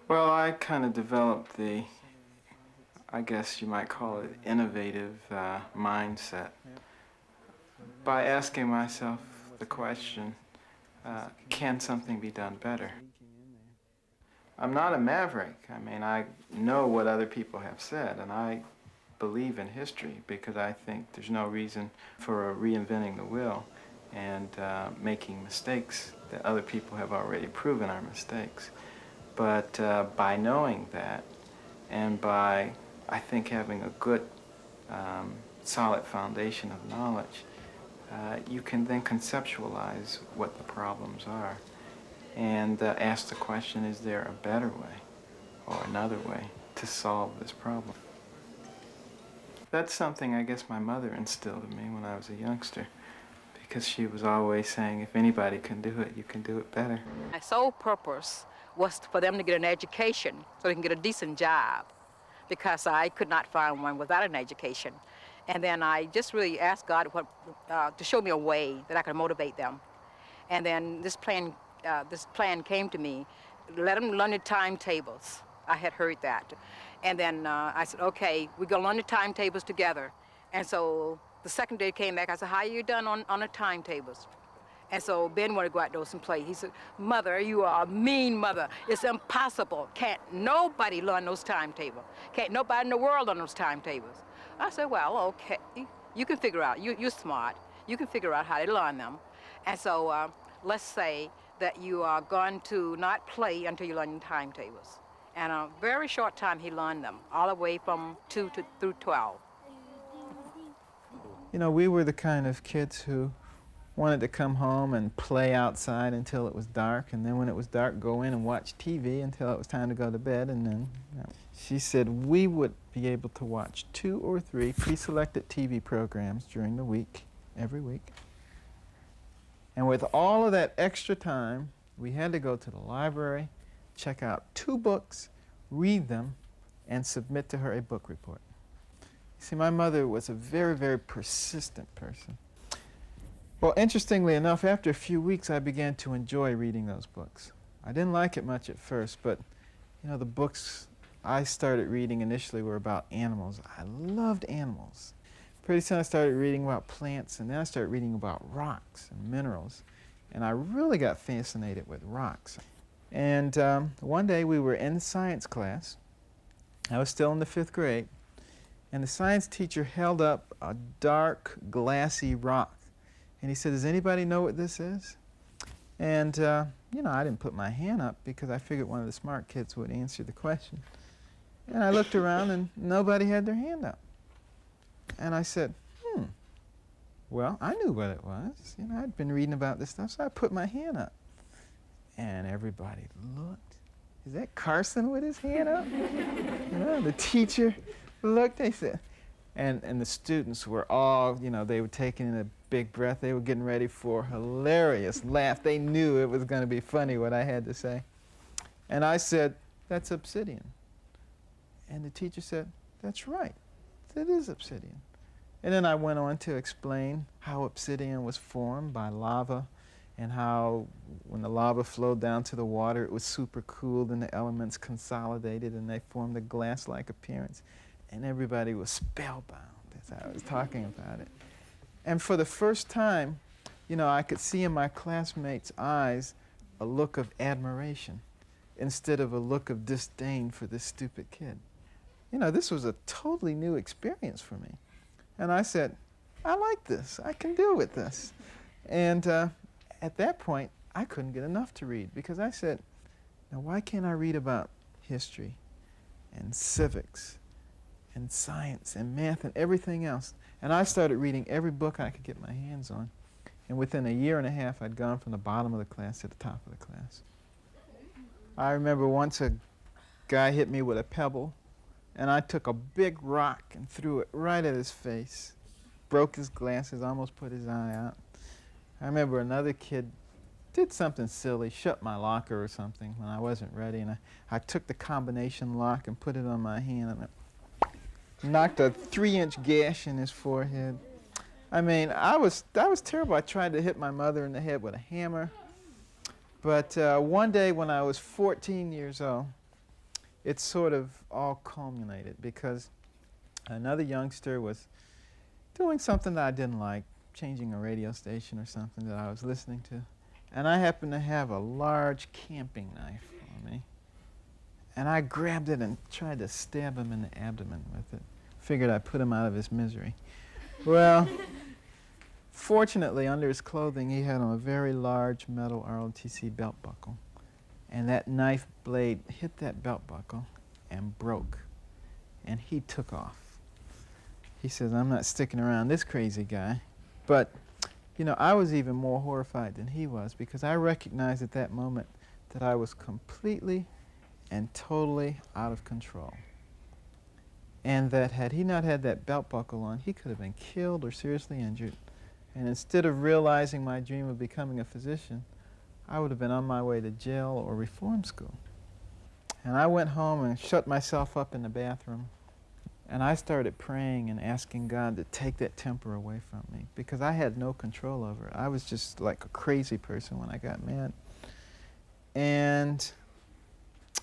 Well, I kind of developed the, I guess you might call it, innovative mindset by asking myself the question, can something be done better? I'm not a maverick. I mean, I know what other people have said, and I believe in history because I think there's no reason for reinventing the wheel and making mistakes that other people have already proven are mistakes. But by knowing that, and by, I think, having a good, solid foundation of knowledge, you can then conceptualize what the problems are and ask the question, is there a better way or another way to solve this problem? That's something I guess my mother instilled in me when I was a youngster, because she was always saying, if anybody can do it, you can do it better. My sole purpose was for them to get an education so they can get a decent job, because I could not find one without an education. And then I just really asked God to show me a way that I could motivate them. And then this plan came to me. Let them learn the timetables. I had heard that. And then I said, okay, we're going to learn the timetables together. And so the second day came back, I said, how you done on the timetables? And so Ben wanted to go outdoors and play. He said, Mother, you are a mean mother. It's impossible. Can't nobody learn those timetables. Can't nobody in the world learn those timetables. I said, well, okay, you can figure out. You're smart. You can figure out how to learn them. And so let's say that you are going to not play until you learn your timetables. And a very short time he learned them, all the way from 2 through 12. You know, we were the kind of kids who wanted to come home and play outside until it was dark, and then when it was dark, go in and watch TV until it was time to go to bed, and then, she said we would be able to watch 2 or 3 pre-selected TV programs during the week, every week. And with all of that extra time, we had to go to the library, check out 2 books, read them, and submit to her a book report. You see, my mother was a very, very persistent person. Well, interestingly enough, after a few weeks, I began to enjoy reading those books. I didn't like it much at first, but, you know, the books I started reading initially were about animals. I loved animals. Pretty soon I started reading about plants, and then I started reading about rocks and minerals. And I really got fascinated with rocks. And one day we were in science class. I was still in the 5th grade. And the science teacher held up a dark, glassy rock. And he said, does anybody know what this is? And, you know, I didn't put my hand up because I figured one of the smart kids would answer the question. And I looked around and nobody had their hand up. And I said, well, I knew what it was. You know, I'd been reading about this stuff, so I put my hand up. And everybody looked. Is that Carson with his hand up? You know, the teacher looked, they said. And the students were all, you know, they were taking in a big breath. They were getting ready for a hilarious laugh. They knew it was going to be funny what I had to say. And I said, that's obsidian. And the teacher said, that's right. It is obsidian. And then I went on to explain how obsidian was formed by lava, and how when the lava flowed down to the water, it was supercooled and the elements consolidated and they formed a glass-like appearance. And everybody was spellbound as I was talking about it. And for the first time, you know, I could see in my classmates' eyes a look of admiration instead of a look of disdain for this stupid kid. You know, this was a totally new experience for me. And I said, I like this. I can deal with this. And at that point, I couldn't get enough to read, because I said, now why can't I read about history and civics and science and math and everything else? And I started reading every book I could get my hands on. And within a year and a half, I'd gone from the bottom of the class to the top of the class. I remember once a guy hit me with a pebble, and I took a big rock and threw it right at his face. Broke his glasses, almost put his eye out. I remember another kid did something silly, shut my locker or something when I wasn't ready, and I took the combination lock and put it on my hand, and I knocked a 3-inch gash in his forehead. I mean, that was terrible. I tried to hit my mother in the head with a hammer. But one day when I was 14 years old, it sort of all culminated because another youngster was doing something that I didn't like, changing a radio station or something that I was listening to. And I happened to have a large camping knife on me. And I grabbed it and tried to stab him in the abdomen with it. Figured I'd put him out of his misery. Well, fortunately, under his clothing, he had on a very large metal ROTC belt buckle. And that knife blade hit that belt buckle and broke. And he took off. He says, I'm not sticking around this crazy guy. But, you know, I was even more horrified than he was because I recognized at that moment that I was completely and totally out of control. And that had he not had that belt buckle on, he could have been killed or seriously injured. And instead of realizing my dream of becoming a physician, I would have been on my way to jail or reform school. And I went home and shut myself up in the bathroom. And I started praying and asking God to take that temper away from me because I had no control over it. I was just like a crazy person when I got mad. And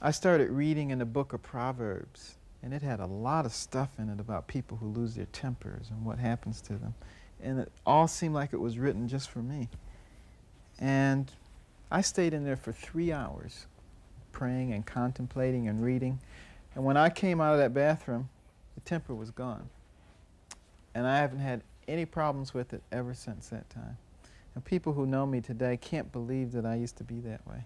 I started reading in the book of Proverbs, and it had a lot of stuff in it about people who lose their tempers and what happens to them. And it all seemed like it was written just for me. And I stayed in there for 3 hours, praying and contemplating and reading. And when I came out of that bathroom, the temper was gone. And I haven't had any problems with it ever since that time. And people who know me today can't believe that I used to be that way.